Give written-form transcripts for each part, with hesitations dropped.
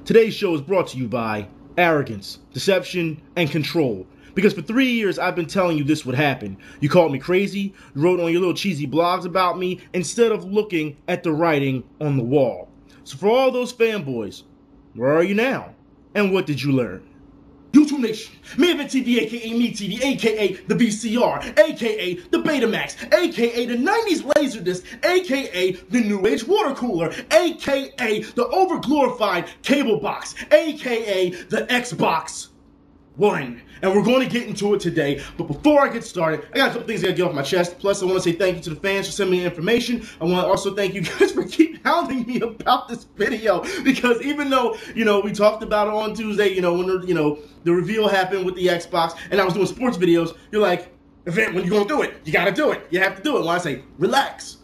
Today's show is brought to you by arrogance, deception, and control. Because for 3 years, I've been telling you this would happen. You called me crazy, you wrote on your little cheesy blogs about me, instead of looking at the writing on the wall. So for all those fanboys, where are you now? And what did you learn? YouTube Nation, Maven TV, aka Me TV, aka the VCR, aka the Betamax, aka the 90s Laserdisc, aka the New Age water cooler, aka the overglorified cable box, aka the Xbox One. And we're going to get into it today, but before I get started, I got a couple things I gotta get off my chest. Plus, I want to say thank you to the fans for sending me information. I want to also thank you guys for keep hounding me about this video, because even though, we talked about it on Tuesday, when the reveal happened with the Xbox, and I was doing sports videos, you're like, Event, when you gonna do it? You gotta do it. You have to do it. When I say, relax,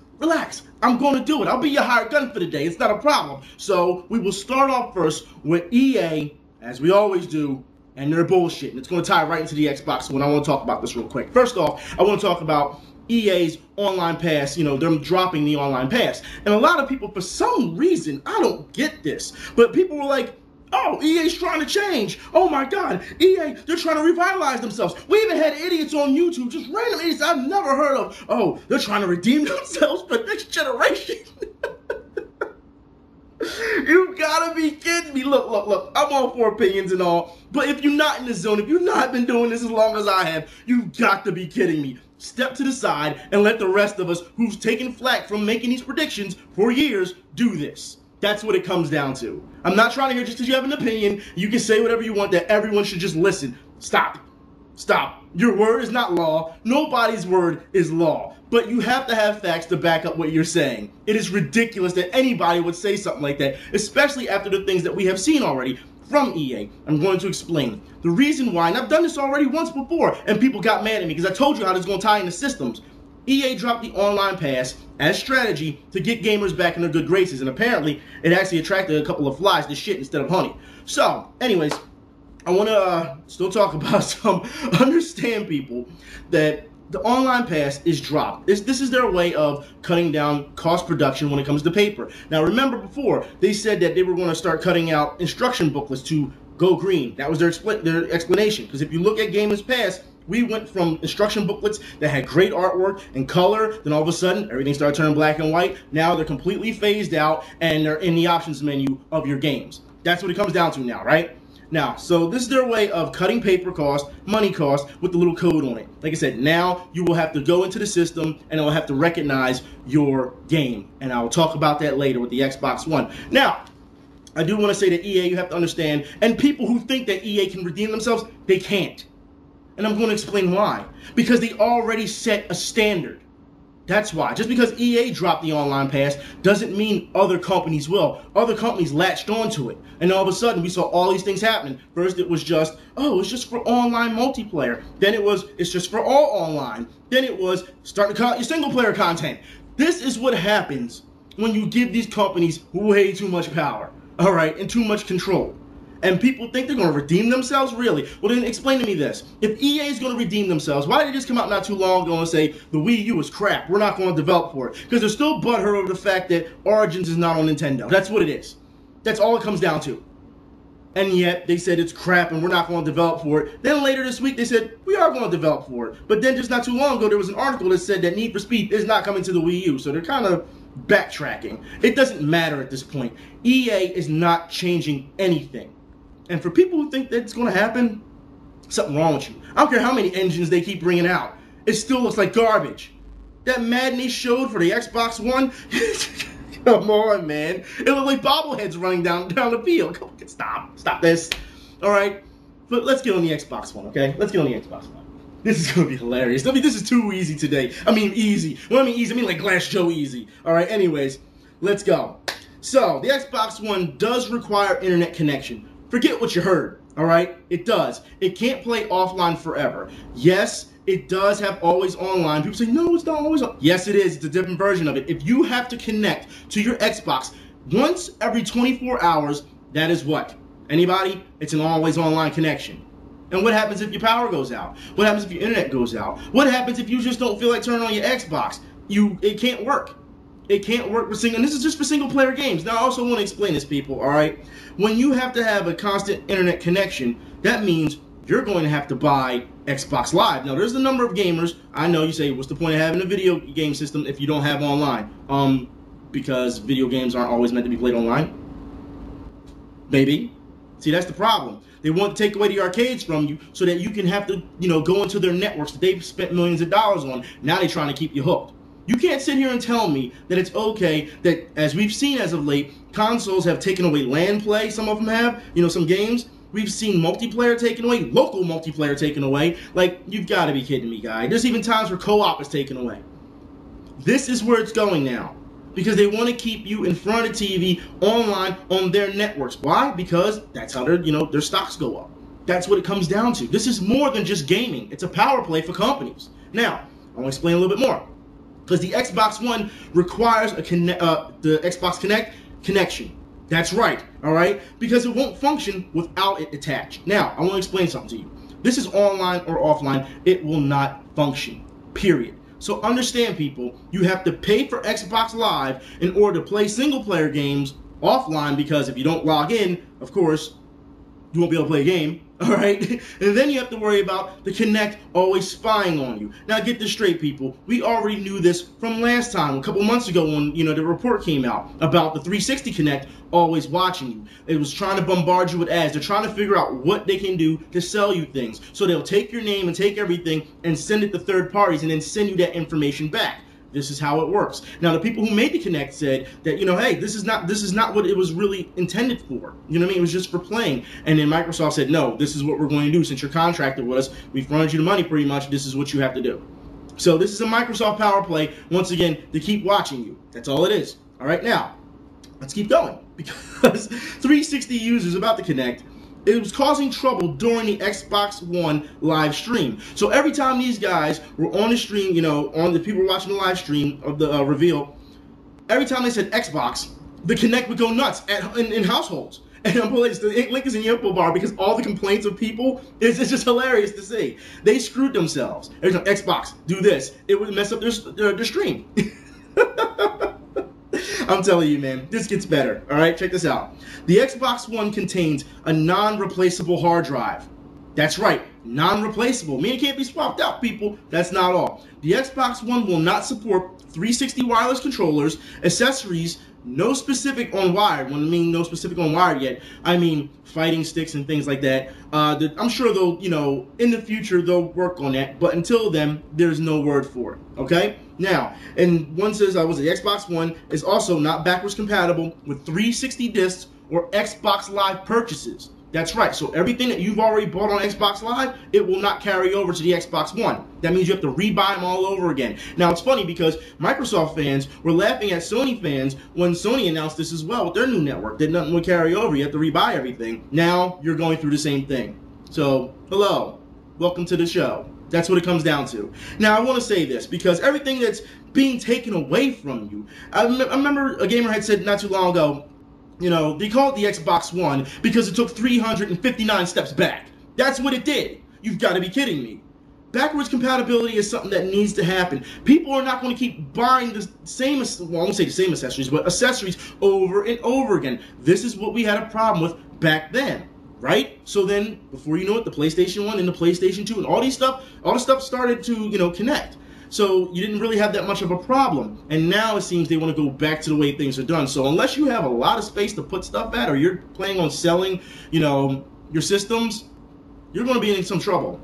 I'm gonna do it. I'll be your hired gun for the day. It's not a problem. So we will start off first with EA, as we always do, and their bullshit. And it's going to tie right into the Xbox One. I want to talk about this real quick. First off, I want to talk about EA's online pass, them dropping the online pass. And a lot of people, for some reason, I don't get this, but people were like, oh, EA's trying to change. Oh my God, EA, they're trying to revitalize themselves. We even had idiots on YouTube, just random idiots I've never heard of. Oh, they're trying to redeem themselves for next generation. You gotta be kidding me. Look, I'm all for opinions and all, but if you're not in the zone, if you've not been doing this as long as I have, you've got to be kidding me. Step to the side and let the rest of us who've taken flack from making these predictions for years do this. That's what it comes down to. I'm not trying to hear just because you have an opinion, you can say whatever you want, that everyone should just listen. Stop. Your word is not law. Nobody's word is law. But you have to have facts to back up what you're saying. It is ridiculous that anybody would say something like that, especially after the things that we have seen already from EA. I'm going to explain the reason why, and I've done this already once before, and people got mad at me because I told you how this is going to tie into systems. EA dropped the online pass as strategy to get gamers back in their good graces, and apparently it actually attracted a couple of flies to shit instead of honey. So, anyways, I want to still talk about some understand people that the online pass is dropped. This is their way of cutting down cost production when it comes to paper. Now remember before, they said that they were going to start cutting out instruction booklets to go green. That was their explanation. Because if you look at Gamer's Pass, we went from instruction booklets that had great artwork and color, then all of a sudden everything started turning black and white. Now they're completely phased out and they're in the options menu of your games. That's what it comes down to now, right? Now, so this is their way of cutting paper cost, money cost, with the little code on it. Like I said, now you will have to go into the system and it will have to recognize your game. And I will talk about that later with the Xbox One. Now, I do want to say that EA, you have to understand, and people who think that EA can redeem themselves, they can't. And I'm going to explain why. Because they already set a standard. That's why. Just because EA dropped the online pass doesn't mean other companies will. Other companies latched onto it. And all of a sudden, we saw all these things happening. First, it was just, oh, it's just for online multiplayer. Then it was, it's just for all online. Then it was, start to cut out your single player content. This is what happens when you give these companies way too much power, all right, and too much control. And people think they're going to redeem themselves? Really? Well, then explain to me this. If EA is going to redeem themselves, why did they just come out not too long ago and say the Wii U is crap? We're not going to develop for it. Because they're still butthurt over the fact that Origins is not on Nintendo. That's what it is. That's all it comes down to. And yet, they said it's crap and we're not going to develop for it. Then later this week, they said, we are going to develop for it. But then just not too long ago, there was an article that said that Need for Speed is not coming to the Wii U. So they're kind of backtracking. It doesn't matter at this point. EA is not changing anything. And for people who think that's going to happen, something wrong with you. I don't care how many engines they keep bringing out. It still looks like garbage. That Madden they showed for the Xbox One, come on, man. It looked like bobbleheads running down the field. Come on, stop this. All right, but let's get on the Xbox One, okay? Let's get on the Xbox One. This is going to be hilarious. I mean, this is too easy today. I mean, easy. When I mean easy, I mean like Glass Joe easy. All right, anyways, let's go. So, the Xbox One does require internet connection. Forget what you heard, all right? It does. It can't play offline forever. Yes, it does have always online. People say, no, it's not always on. Yes, it is. It's a different version of it. If you have to connect to your Xbox once every 24 hours, that is what? Anybody? It's an always online connection. And what happens if your power goes out? What happens if your internet goes out? What happens if you just don't feel like turning on your Xbox? It can't work. It can't work for single, and this is just for single player games. Now I also want to explain this, people, alright? When you have to have a constant internet connection, that means you're going to have to buy Xbox Live. Now there's a number of gamers, I know you say, what's the point of having a video game system if you don't have online? Because video games aren't always meant to be played online. Maybe. See, that's the problem. They want to take away the arcades from you so that you can have to, go into their networks that they've spent millions of dollars on. Now they're trying to keep you hooked. You can't sit here and tell me that it's okay that, as we've seen as of late, consoles have taken away LAN play. Some of them have, some games. We've seen multiplayer taken away, local multiplayer taken away. Like, you've got to be kidding me, guy. There's even times where co-op is taken away. This is where it's going now. Because they want to keep you in front of TV, online, on their networks. Why? Because that's how their stocks go up. That's what it comes down to. This is more than just gaming. It's a power play for companies. Now, I want to explain a little bit more. Because the Xbox One requires the Xbox Kinect connection. That's right, all right? Because it won't function without it attached. Now, I want to explain something to you. This is online or offline. It will not function, period. So understand, people, you have to pay for Xbox Live in order to play single-player games offline, because if you don't log in, of course, you won't be able to play a game. All right, and then you have to worry about the Kinect always spying on you. Now, get this straight, people. We already knew this from last time, a couple months ago, when the report came out about the 360 Kinect always watching you. It was trying to bombard you with ads. They're trying to figure out what they can do to sell you things. So they'll take your name and take everything and send it to third parties and then send you that information back. This is how it works. Now, the people who made the Kinect said that, hey, this is not what it was really intended for. You know what I mean? It was just for playing. And then Microsoft said, no, this is what we're going to do. Since you're contracted with us, we've fronted you the money pretty much. This is what you have to do. So this is a Microsoft power play, once again, to keep watching you. That's all it is. All right, now, let's keep going. Because 360 users about the Kinect, it was causing trouble during the Xbox One live stream. So every time these guys were on the stream, on the people were watching the live stream of the reveal, every time they said Xbox, the Kinect would go nuts in households. And I'm pulling the link is in your info bar, because all the complaints of people, it's just hilarious to see. They screwed themselves. Every time Xbox, do this, it would mess up their stream. I'm telling you, man, this gets better. All right, check this out. The Xbox One contains a non-replaceable hard drive. That's right, non-replaceable. Meaning it can't be swapped out, people. That's not all. The Xbox One will not support 360 wireless controllers, accessories, no specific on wired. When I mean no specific on wired yet, I mean fighting sticks and things like that. I'm sure they'll, in the future they'll work on that. But until then, there's no word for it. Okay. Now, and one says, the Xbox One is also not backwards compatible with 360 discs or Xbox Live purchases. That's right. So everything that you've already bought on Xbox Live, it will not carry over to the Xbox One. That means you have to rebuy them all over again. Now, it's funny because Microsoft fans were laughing at Sony fans when Sony announced this as well with their new network, that nothing would carry over. You have to rebuy everything. Now, you're going through the same thing. So, hello. Welcome to the show. That's what it comes down to. Now, I want to say this, because everything that's being taken away from you, I remember a gamer had said not too long ago, they call it the Xbox One because it took 359 steps back. That's what it did. You've got to be kidding me. Backwards compatibility is something that needs to happen. People are not going to keep buying the same, well, I won't say the same accessories, but accessories over and over again. This is what we had a problem with back then. Right? So then, before you know it, the PlayStation 1 and the PlayStation 2 and all the stuff started to, connect. So you didn't really have that much of a problem. And now it seems they want to go back to the way things are done. So unless you have a lot of space to put stuff at, or you're planning on selling, your systems, you're going to be in some trouble.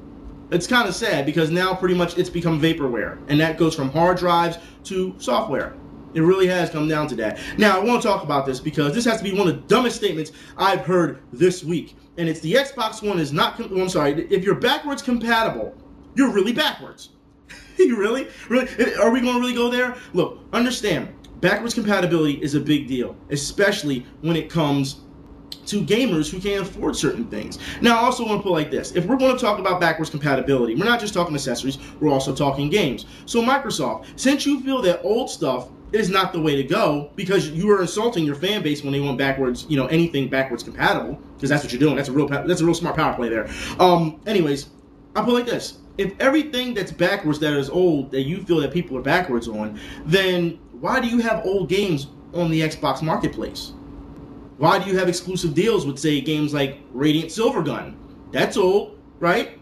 It's kind of sad, because now pretty much it's become vaporware. And that goes from hard drives to software. It really has come down to that. Now, I want to talk about this because this has to be one of the dumbest statements I've heard this week. And it's the Xbox One is not, I'm sorry, if you're backwards compatible, you're really backwards. You really? Are we going to really go there? Look, understand, backwards compatibility is a big deal, especially when it comes to gamers who can't afford certain things. Now, I also want to put it like this. If we're going to talk about backwards compatibility, we're not just talking accessories, we're also talking games. So Microsoft, since you feel that old stuff is not the way to go, because you are insulting your fan base when they want backwards, anything backwards compatible, because that's what you're doing. That's a real smart power play there. Anyways, I'll put it like this. If everything that's backwards that is old that you feel that people are backwards on, then why do you have old games on the Xbox Marketplace? Why do you have exclusive deals with, say, games like Radiant Silvergun? That's old, right?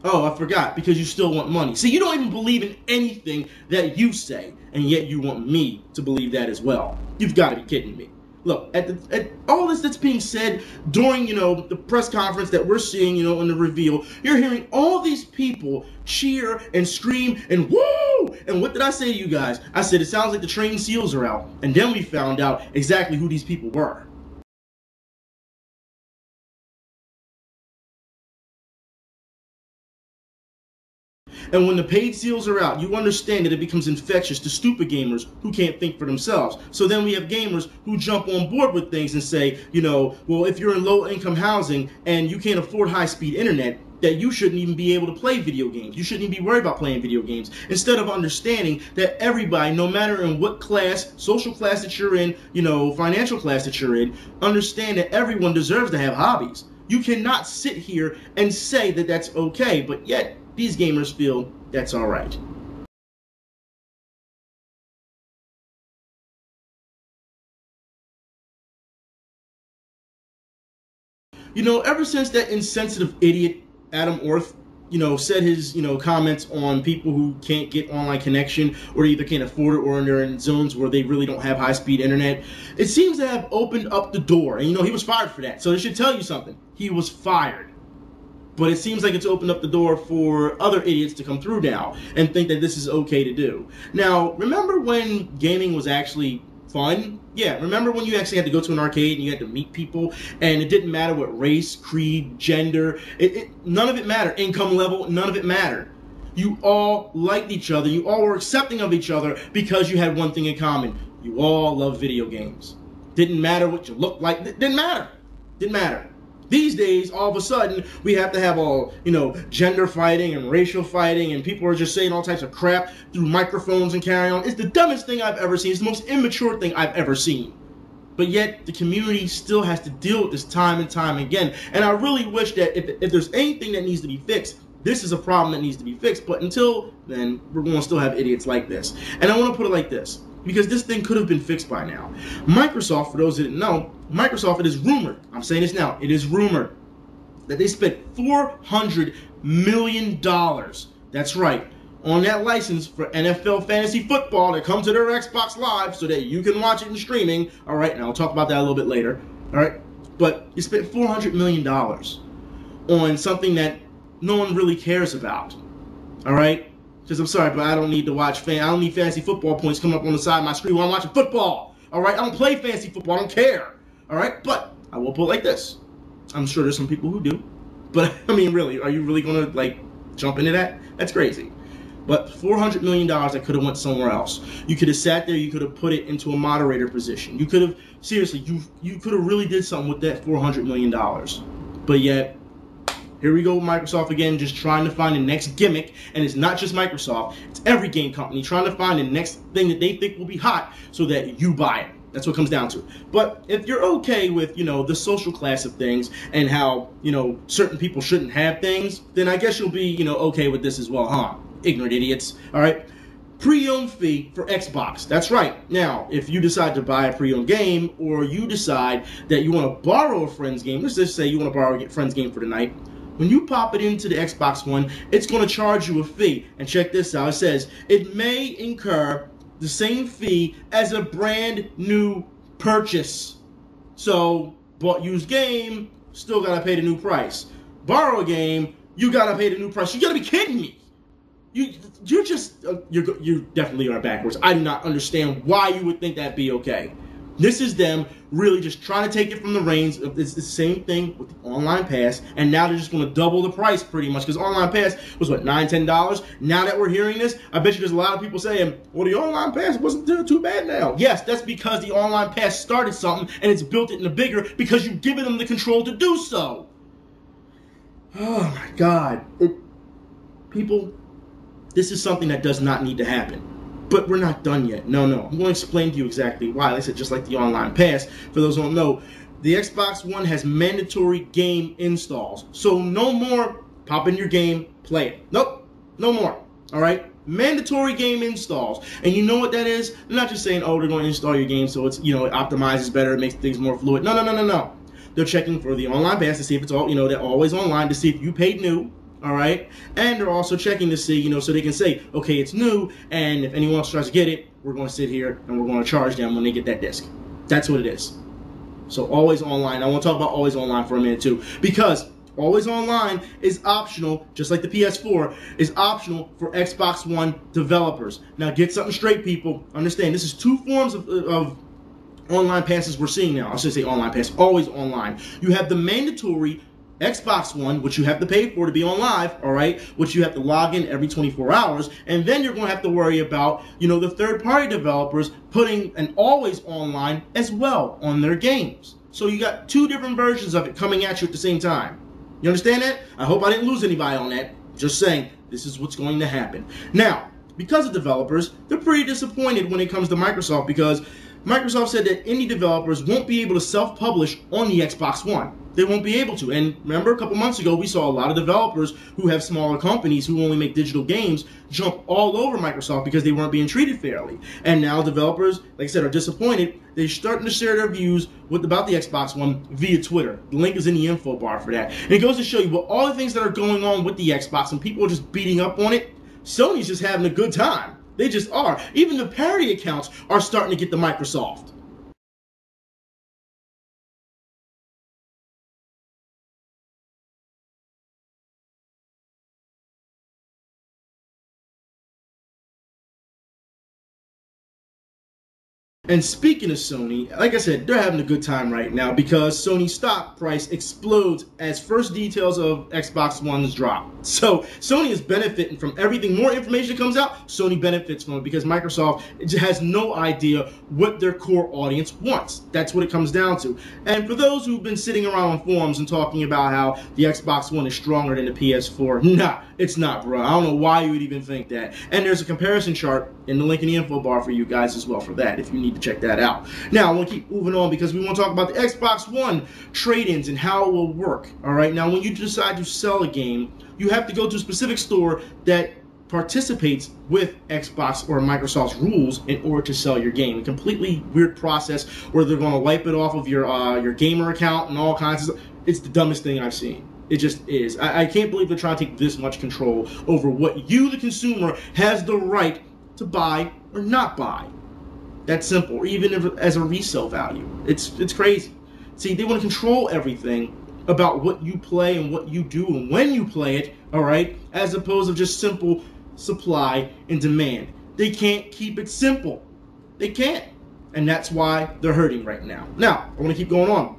Oh, I forgot, because you still want money. See, you don't even believe in anything that you say, and yet you want me to believe that as well. You've got to be kidding me. Look, at all this that's being said during, the press conference that we're seeing, in the reveal, you're hearing all these people cheer and scream and woo! And what did I say to you guys? I said, it sounds like the trained seals are out. And then we found out exactly who these people were. And when the paid seals are out, you understand that it becomes infectious to stupid gamers who can't think for themselves. So then we have gamers who jump on board with things and say, well, if you're in low-income housing and you can't afford high-speed internet, that you shouldn't even be able to play video games. You shouldn't even be worried about playing video games. Instead of understanding that everybody, no matter in what class, social class that you're in, financial class that you're in, understand that everyone deserves to have hobbies. You cannot sit here and say that that's okay, but yet these gamers feel that's all right. Ever since that insensitive idiot Adam Orth, said his, comments on people who can't get online connection or either can't afford it or they're in zones where they really don't have high-speed internet, it seems to have opened up the door. And, he was fired for that. So it should tell you something. He was fired. But it seems like it's opened up the door for other idiots to come through now and think that this is okay to do. Now, remember when gaming was actually fun? Yeah, remember when you actually had to go to an arcade and you had to meet people and it didn't matter what race, creed, gender, none of it mattered. Income level, none of it mattered. You all liked each other. You all were accepting of each other because you had one thing in common. You all love video games. Didn't matter what you looked like. Didn't matter. Didn't matter. These days, all of a sudden, we have to have all, gender fighting and racial fighting, and people are just saying all types of crap through microphones and carry on. It's the dumbest thing I've ever seen. It's the most immature thing I've ever seen. But yet, the community still has to deal with this time and time again. And I really wish that if there's anything that needs to be fixed, this is a problem that needs to be fixed. But until then, we're going to still have idiots like this. And I want to put it like this, because this thing could have been fixed by now. Microsoft, for those that didn't know, Microsoft, it is rumored, I'm saying this now, it is rumored that they spent $400 million, that's right, on that license for NFL fantasy football that comes to their Xbox Live so that you can watch it in streaming. All right, and I'll talk about that a little bit later. All right, but you spent $400 million on something that no one really cares about. All right? Because I'm sorry, but I don't need to watch I don't need fantasy football points coming up on the side of my screen while I'm watching football. All right? I don't play fantasy football. I don't care. All right? But I will put it like this. I'm sure there's some people who do. But, I mean, really, are you really going to, jump into that? That's crazy. But $400 million that could have went somewhere else. You could have sat there. You could have put it into a moderator position. You could have, seriously, you could have really did something with that $400 million. But yet, here we go with Microsoft again, just trying to find the next gimmick. And it's not just Microsoft. It's every game company trying to find the next thing that they think will be hot so that you buy it. That's what it comes down to. But if you're okay with, the social class of things and how, certain people shouldn't have things, then I guess you'll be, okay with this as well, huh? Ignorant idiots. All right? Pre-owned fee for Xbox. That's right. Now, if you decide to buy a pre-owned game or you decide that you want to borrow a friend's game, let's just say you want to borrow a friend's game for the night, when you pop it into the Xbox One, it's going to charge you a fee. And check this out. It says, it may incur the same fee as a brand new purchase. So, bought used game, still got to pay the new price. Borrow a game, you got to pay the new price. You got to be kidding me. You definitely are backwards. I do not understand why you would think that'd be okay. This is them really just trying to take it from the reins. It's the same thing with the online pass, and now they're just going to double the price pretty much, because online pass was what, $9, $10? Now that we're hearing this, I bet you there's a lot of people saying, well, the online pass wasn't too bad now. Yes, that's because the online pass started something and it's built it into bigger because you've given them the control to do so. Oh my God. People, this is something that does not need to happen. But we're not done yet. No. I'm going to explain to you exactly why. Like I said, just like the online pass, for those who don't know, the Xbox One has mandatory game installs. So no more pop in your game, play it. Nope, no more. All right? Mandatory game installs. And you know what that is? They're not just saying, oh, they're going to install your game so it's, it optimizes better, it makes things more fluid. No, no, no, no, no. They're checking for the online pass to see if it's all, they're always online to see if you paid new. All right, and they're also checking to see, so they can say, okay, it's new, and if anyone else tries to get it, we're going to sit here and we're going to charge them when they get that disc. That's what it is. So always online. I want to talk about always online for a minute too, because always online is optional, just like the PS4 is optional for Xbox One developers. Now get something straight, people. Understand, this is two forms of online passes we're seeing now. I should say online pass, always online. You have the mandatory Xbox One, which you have to pay for to be on live, all right, which you have to log in every 24 hours, and then you're going to have to worry about, the third-party developers putting an always online as well on their games. So you got two different versions of it coming at you at the same time. You understand that? I hope I didn't lose anybody on that. Just saying, this is what's going to happen. Now, because of developers, they're pretty disappointed when it comes to Microsoft, because Microsoft said that indie developers won't be able to self-publish on the Xbox One. They won't be able to. And remember, a couple months ago, we saw a lot of developers who have smaller companies who only make digital games jump all over Microsoft because they weren't being treated fairly. And now developers, like I said, are disappointed. They're starting to share their views about the Xbox One via Twitter. The link is in the info bar for that. And it goes to show you, well, all the things that are going on with the Xbox and people are just beating up on it, Sony's just having a good time. They just are. Even the parody accounts are starting to get the Microsoft. And speaking of Sony, like I said, they're having a good time right now because Sony's stock price explodes as first details of Xbox One's drop. So Sony is benefiting from everything. More information comes out, Sony benefits from it because Microsoft has no idea what their core audience wants. That's what it comes down to. And for those who've been sitting around on forums and talking about how the Xbox One is stronger than the PS4, nah, it's not, bro. I don't know why you would even think that. And there's a comparison chart in the link in the info bar for you guys as well for that, if you need to check that out. Now, I want to keep moving on because we want to talk about the Xbox One trade-ins and how it will work. All right, now when you decide to sell a game, you have to go to a specific store that participates with Xbox or Microsoft's rules in order to sell your game. A completely weird process where they're going to wipe it off of your gamer account and all kinds of stuff. It's the dumbest thing I've seen. It just is. I can't believe they're trying to take this much control over what you, the consumer, has the right to buy or not buy. That's simple. Or even if, as a resale value. It's crazy. See, they want to control everything about what you play and what you do and when you play it, all right, as opposed to just simple supply and demand. They can't keep it simple. They can't. And that's why they're hurting right now. Now, I want to keep going on.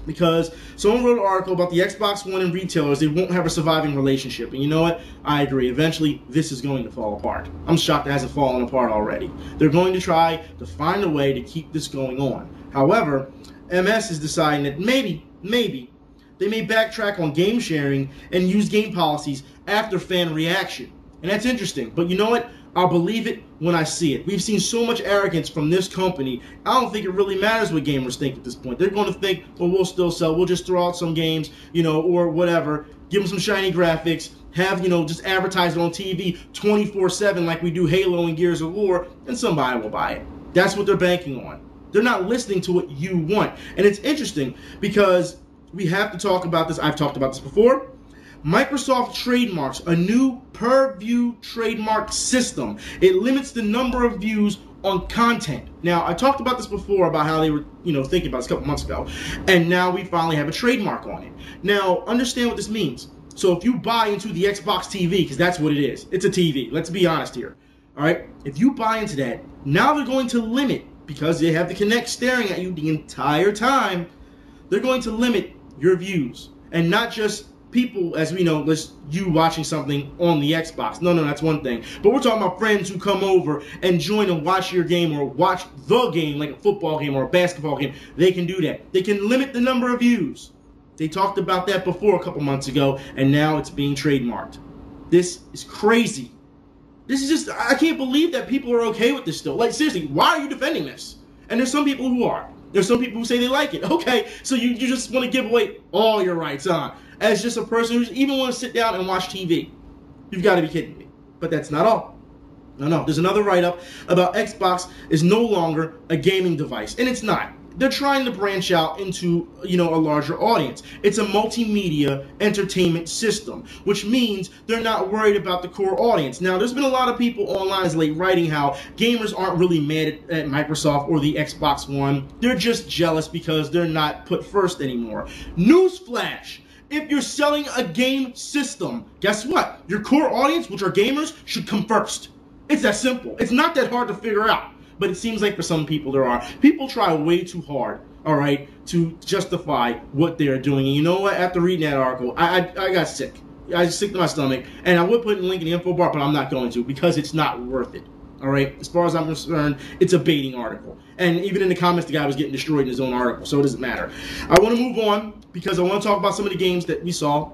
Because someone wrote an article about the Xbox One and retailers, they won't have a surviving relationship. And you know what? I agree. Eventually, this is going to fall apart. I'm shocked it hasn't fallen apart already. They're going to try to find a way to keep this going on. However, MS is deciding that maybe, they may backtrack on game sharing and use game policies after fan reaction. And that's interesting. But you know what? I'll believe it when I see it. We've seen so much arrogance from this company. I don't think it really matters what gamers think at this point. They're going to think, well, we'll still sell. We'll just throw out some games, or whatever. Give them some shiny graphics. Have, just advertise it on TV 24/7 like we do Halo and Gears of War, and somebody will buy it. That's what they're banking on. They're not listening to what you want. And it's interesting because we have to talk about this. I've talked about this before. Microsoft trademarks a new per-view trademark system. It limits the number of views on content. Now, I talked about this before about how they were, thinking about this a couple months ago, and now we finally have a trademark on it. Now, understand what this means. So if you buy into the Xbox TV, because that's what it is, it's a TV. Let's be honest here. All right? If you buy into that, now they're going to limit, because they have the Kinect staring at you the entire time, they're going to limit your views. And not just people, as we know, you watching something on the Xbox. No, that's one thing. But we're talking about friends who come over and join and watch your game or watch the game, like a football game or a basketball game. They can do that. They can limit the number of views. They talked about that before a couple months ago, and now it's being trademarked. This is crazy. This is just, I can't believe that people are okay with this still. Like, seriously, why are you defending this? And there's some people who are. There's some people who say they like it. Okay, so you just want to give away all your rights, huh? As just a person who even want to sit down and watch TV. You've got to be kidding me. But that's not all. No. There's another write-up about Xbox is no longer a gaming device, and it's not. They're trying to branch out into, a larger audience. It's a multimedia entertainment system, which means they're not worried about the core audience. Now, there's been a lot of people online lately writing how gamers aren't really mad at Microsoft or the Xbox One. They're just jealous because they're not put first anymore. Newsflash! If you're selling a game system, guess what? Your core audience, which are gamers, should come first. It's that simple. It's not that hard to figure out. But it seems like for some people there are. People try way too hard, all right, to justify what they're doing. And you know what? After reading that article, I got sick. I was sick to my stomach. And I would put a link in the info bar, but I'm not going to because it's not worth it. All right? As far as I'm concerned, it's a baiting article. And even in the comments, the guy was getting destroyed in his own article, so it doesn't matter. I want to move on because I want to talk about some of the games that we saw,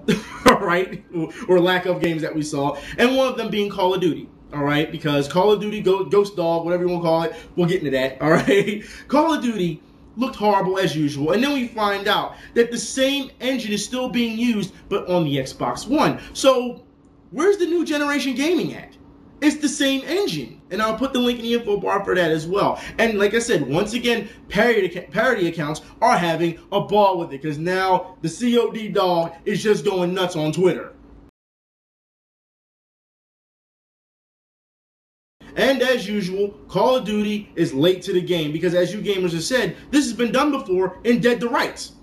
all right, or lack of games that we saw, and one of them being Call of Duty. All right, because Call of Duty, Ghost Dog, whatever you want to call it, we'll get into that, all right? Call of Duty looked horrible as usual, and then we find out that the same engine is still being used, but on the Xbox One. So, where's the new generation gaming at? It's the same engine, and I'll put the link in the info bar for that as well. And like I said, once again, parody accounts are having a ball with it, because now the COD dog is just going nuts on Twitter. And as usual, Call of Duty is late to the game because, as you gamers have said, this has been done before in Dead to Rights.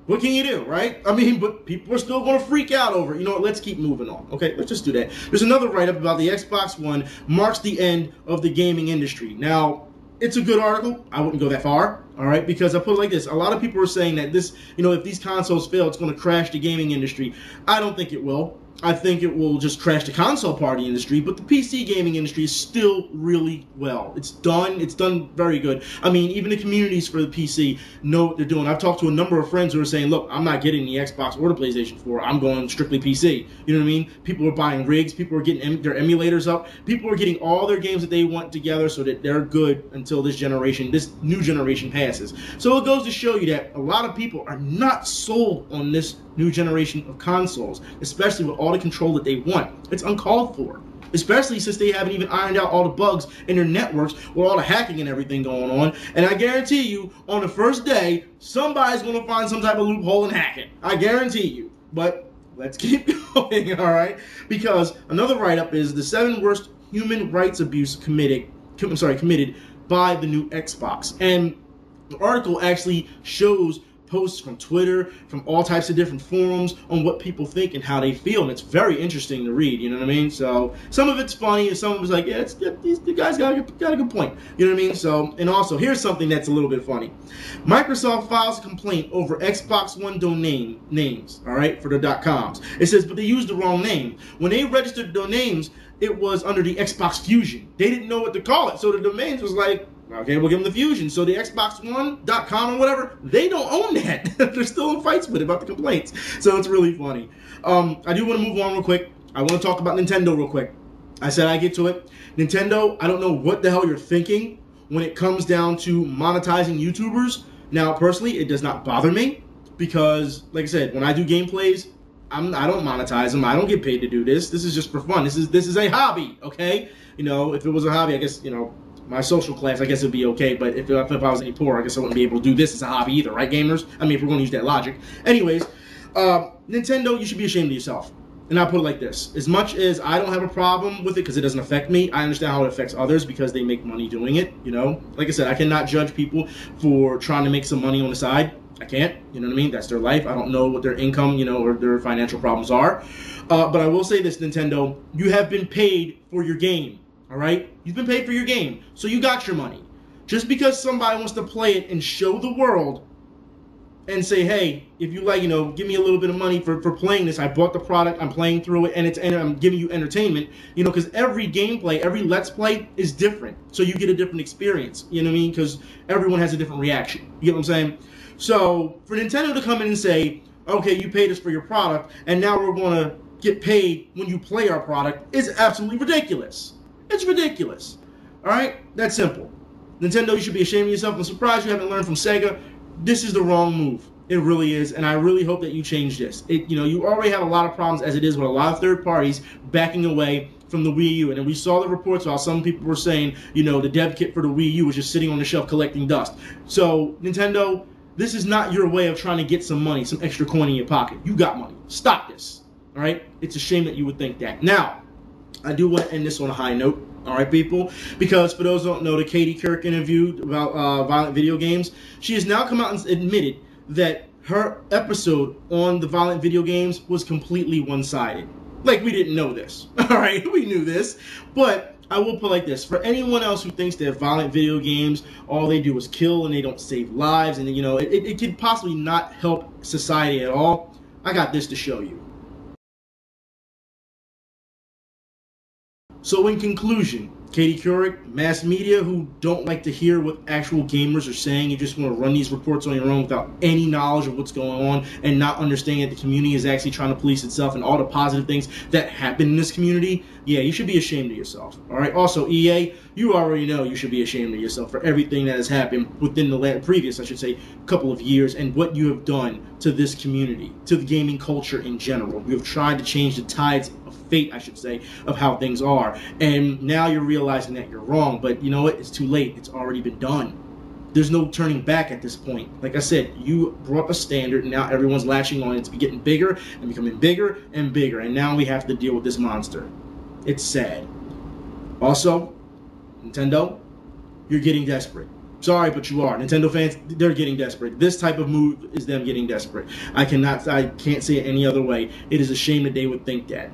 What can you do, right? I mean, but people are still going to freak out over it. You know what? Let's keep moving on. Okay, let's just do that. There's another write-up about the Xbox One marks the end of the gaming industry. Now, it's a good article. I wouldn't go that far, all right, because I put it like this. A lot of people are saying that this, if these consoles fail, it's going to crash the gaming industry. I don't think it will. I think it will just crash the console party industry, but the PC gaming industry is still really well. It's done very good. I mean, even the communities for the PC know what they're doing. I've talked to a number of friends who are saying, look, I'm not getting the Xbox or the PlayStation 4. I'm going strictly PC. You know what I mean? People are buying rigs. People are getting their emulators up. People are getting all their games that they want together so that they're good until this new generation passes. So it goes to show you that a lot of people are not sold on this new generation of consoles, especially with all the control that they want. It's uncalled for, especially since they haven't even ironed out all the bugs in their networks with all the hacking and everything going on. And I guarantee you, on the first day, somebody's going to find some type of loophole and hack it. I guarantee you. But let's keep going, all right? Because another write-up is the 7 worst human rights abuse committed by the new Xbox. And the article actually shows posts from Twitter, from all types of different forums on what people think and how they feel, and it's very interesting to read, you know what I mean? So some of it's funny, and some of it's like, yeah, the guy's got a good point, you know what I mean? So, and also, here's something that's a little bit funny. Microsoft files a complaint over Xbox One domain names, all right, for the .coms. It says, but they used the wrong name. When they registered the domains, it was under the Xbox Fusion. They didn't know what to call it, so the domains was like, okay, we'll give them the Fusion. So the Xbox1.com or whatever, they don't own that. They're still in fights with it about the complaints. So it's really funny. I do want to move on real quick. I want to talk about Nintendo real quick. I said I'd get to it. Nintendo, I don't know what the hell you're thinking when it comes down to monetizing YouTubers. Now, personally, it does not bother me because, like I said, when I do gameplays, I don't monetize them. I don't get paid to do this. This is just for fun. This is a hobby, okay? If it was a hobby, I guess, my social class, I guess it'd be okay, but if I was any poorer, I guess I wouldn't be able to do this as a hobby either, right, gamers? I mean, if we're going to use that logic. Anyways, Nintendo, you should be ashamed of yourself. And I'll put it like this. As much as I don't have a problem with it because it doesn't affect me, I understand how it affects others because they make money doing it, Like I said, I cannot judge people for trying to make some money on the side. I can't, you know what I mean? That's their life. I don't know what their income, or their financial problems are. But I will say this, Nintendo, you have been paid for your game. All right? You've been paid for your game, so you got your money. Just because somebody wants to play it and show the world and say, hey, if you like, give me a little bit of money for playing this. I bought the product, I'm playing through it, and I'm giving you entertainment, because every gameplay, every Let's Play is different. So you get a different experience, you know what I mean? Because everyone has a different reaction. You get what I'm saying? So for Nintendo to come in and say, okay, you paid us for your product, and now we're going to get paid when you play our product is absolutely ridiculous. It's ridiculous. All right? That's simple. Nintendo, you should be ashamed of yourself. I'm surprised you haven't learned from Sega. This is the wrong move. It really is, and I really hope that you change this. You already have a lot of problems as it is with a lot of third parties backing away from the Wii U, and then we saw the reports about some people were saying, you know, the dev kit for the Wii U was just sitting on the shelf collecting dust. So, Nintendo, this is not your way of trying to get some money, some extra coin in your pocket. You got money. Stop this. All right? It's a shame that you would think that. Now, I do want to end this on a high note. All right, people? Because for those who don't know, the Katie Couric interview about violent video games, she has now come out and admitted that her episode on the violent video games was completely one-sided. Like, we didn't know this. All right? We knew this. But I will put it like this. For anyone else who thinks that violent video games, all they do is kill and they don't save lives, and, you know, it could possibly not help society at all, I got this to show you. So in conclusion, Katie Couric, mass media who don't like to hear what actual gamers are saying, you just want to run these reports on your own without any knowledge of what's going on and not understanding that the community is actually trying to police itself and all the positive things that happen in this community, yeah, you should be ashamed of yourself. All right. Also, EA, you already know you should be ashamed of yourself for everything that has happened within the previous, I should say, couple of years and what you have done to this community, to the gaming culture in general. You have tried to change the tides of fate, I should say, of how things are. And now you're realizing that you're wrong, but you know what? It's too late. It's already been done. There's no turning back at this point. Like I said, you brought up a standard, and now everyone's latching on it to be getting bigger and becoming bigger and bigger, and now we have to deal with this monster. It's sad. Also, Nintendo, you're getting desperate. Sorry, but you are. Nintendo fans, they're getting desperate. This type of move is them getting desperate. I can't say it any other way. It is a shame that they would think that.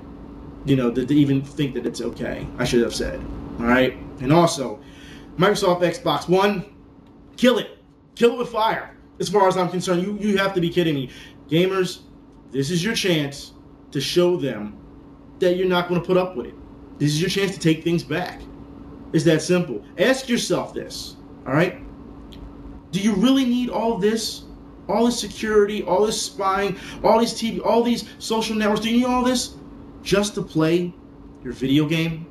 You know, to even think that it's okay. I should have said. All right? And also, Microsoft Xbox One, kill it. Kill it with fire. As far as I'm concerned, you have to be kidding me. Gamers, this is your chance to show them that you're not going to put up with it. This is your chance to take things back. It's that simple. Ask yourself this. All right? Do you really need all this? All this security, all this spying, all these TV, all these social networks? Do you need all this just to play your video game?